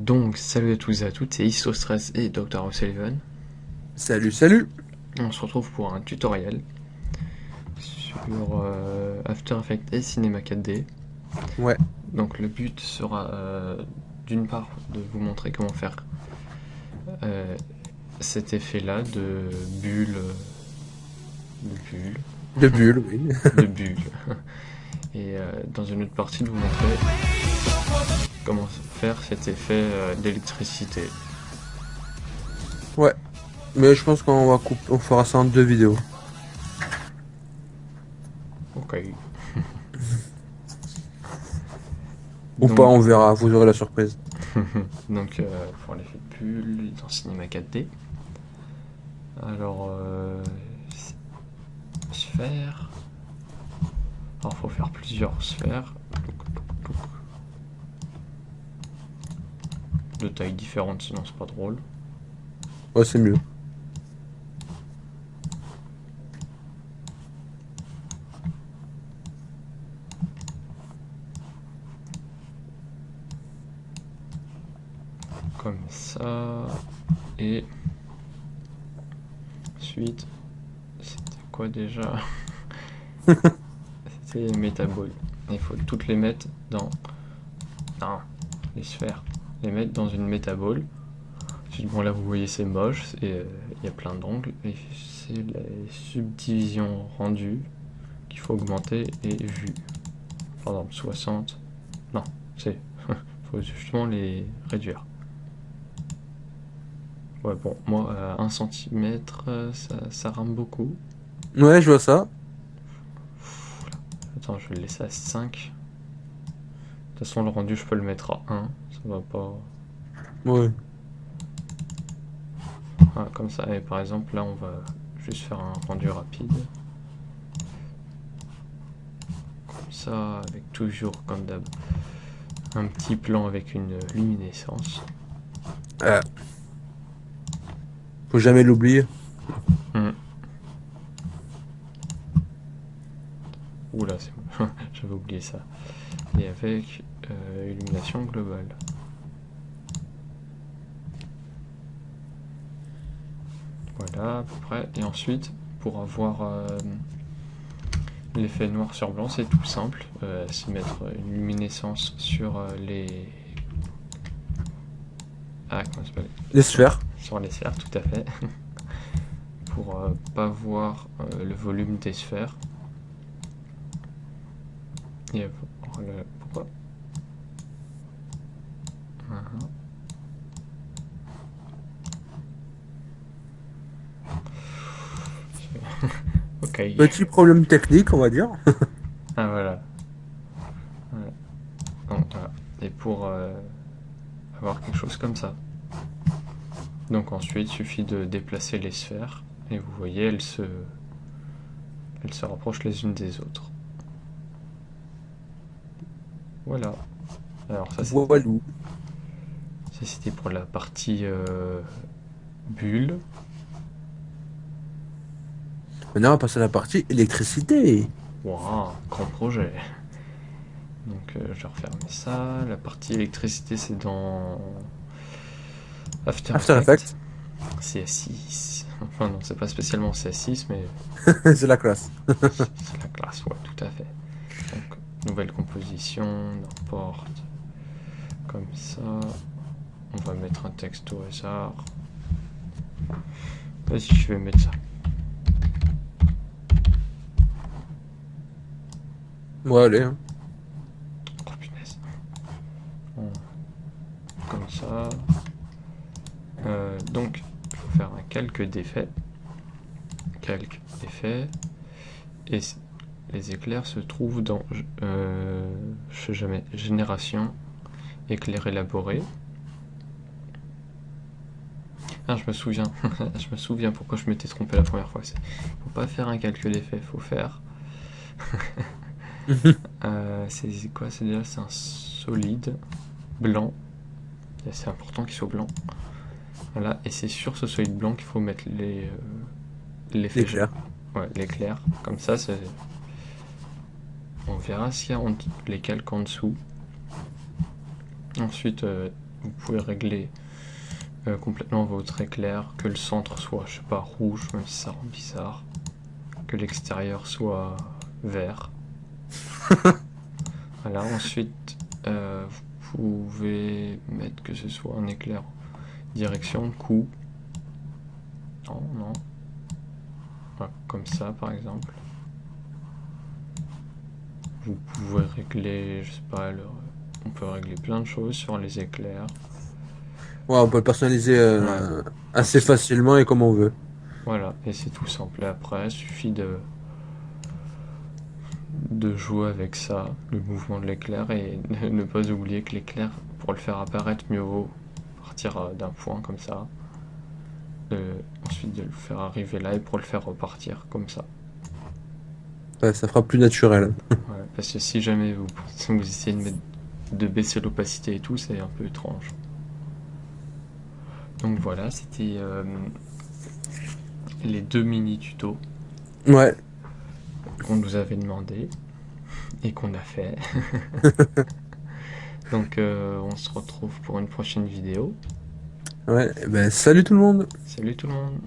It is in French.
Donc, salut à tous et à toutes, c'est IsoStress et Dr. O'Sullivan. Salut, salut! On se retrouve pour un tutoriel sur After Effects et Cinema 4D. Ouais, Donc, le but sera d'une part de vous montrer comment faire euh, cet effet-là de bulle, de bulle, de bulles, oui. de bulle. Et dans une autre partie, de vous montrer comment faire cet effet d'électricité. Ouais, mais je pense qu'on va on fera ça en deux vidéos. Ok. Ou pas, Donc, on verra, vous aurez la surprise. pour l'effet de bulle dans Cinema 4D. Alors, sphère. Alors, faut faire plusieurs sphères de tailles différentes, sinon c'est pas drôle. Ouais, c'est mieux. Comme ça. Et ensuite, c'était quoi déjà? C'était les métaboles. Il faut toutes les mettre dans. Non, les sphères. Les mettre dans une métabole. Ensuite, bon, là vous voyez, c'est moche. Il y a plein d'angles. Et c'est les subdivisions rendues qu'il faut augmenter et vue. Par exemple, 60. Non, c'est. Faut justement les réduire. Ouais, bon, moi, 1 centimètre, ça rame beaucoup. Ouais, je vois ça. Attends, je vais le laisser à 5. De toute façon, le rendu, je peux le mettre à 1. Ça va pas. Ouais. Voilà, comme ça. Et par exemple, là, on va juste faire un rendu rapide. Comme ça, avec toujours, comme d'hab, un petit plan avec une luminescence. Euh, Faut jamais l'oublier. Hmm. Oula, j'avais oublié ça. Et avec illumination globale. Voilà, à peu près. Et ensuite, pour avoir l'effet noir sur blanc, c'est tout simple. C'est mettre une luminescence sur les. Ah, comment ça s'appelle? Les sphères. Sur les sphères, tout à fait. Pour pas voir le volume des sphères. Et pourquoi? Uh-huh. Ok. Petit problème technique, on va dire. Ah, voilà. Voilà. Donc, voilà. Et pour avoir quelque chose comme ça. Donc ensuite, il suffit de déplacer les sphères. Et vous voyez, elles se rapprochent les unes des autres. Voilà. Alors Voilou. ça c'était pour la partie bulle. Maintenant, on va passer à la partie électricité. Waouh, grand projet. Donc je vais refermer ça. La partie électricité, c'est dans After After Effects. Effects, CS6. Enfin non, c'est pas spécialement CS6, mais c'est la classe. c'est la classe, ouais, tout à fait. Donc nouvelle composition, n'importe. Comme ça. On va mettre un texte au hasard. Vas-y, je vais mettre ça. Ouais, allez, hein. Oh punaise. Comme ça. Donc, il faut faire un calque d'effet. Calque d'effet. Et les éclairs se trouvent dans, je sais jamais, génération, éclair élaboré. Ah, je me souviens. Je me souviens pourquoi je m'étais trompé la première fois. Faut pas faire un calque d'effet, faut faire. C'est quoi? C'est déjà, c'est un solide blanc. C'est important qu'il soit blanc. Voilà, et c'est sur ce solide blanc qu'il faut mettre l'effet. L'éclair. Ouais, l'éclair. Comme ça, on verra s'il y a les calques en dessous. Ensuite, vous pouvez régler complètement votre éclair, que le centre soit, je sais pas, rouge, même si ça rend bizarre, que l'extérieur soit vert. Voilà, ensuite vous pouvez mettre que ce soit un éclair direction, coup. Non, non. Voilà, comme ça par exemple. Vous pouvez régler, je sais pas, on peut régler plein de choses sur les éclairs. Ouais, on peut le personnaliser Ouais. assez facilement et comme on veut. Voilà, et c'est tout simple. Et après, il suffit de jouer avec ça, le mouvement de l'éclair, et ne pas oublier que l'éclair, pour le faire apparaître, mieux vaut partir d'un point comme ça, ensuite de le faire arriver là, et pour le faire repartir comme ça. Ouais, ça fera plus naturel. Ouais, parce que si jamais vous essayez de baisser l'opacité et tout, c'est un peu étrange. Donc voilà, c'était les 2 mini tutos Ouais, qu'on nous avait demandé et qu'on a fait. Donc on se retrouve pour une prochaine vidéo. ouais. Ben, salut tout le monde. Salut tout le monde!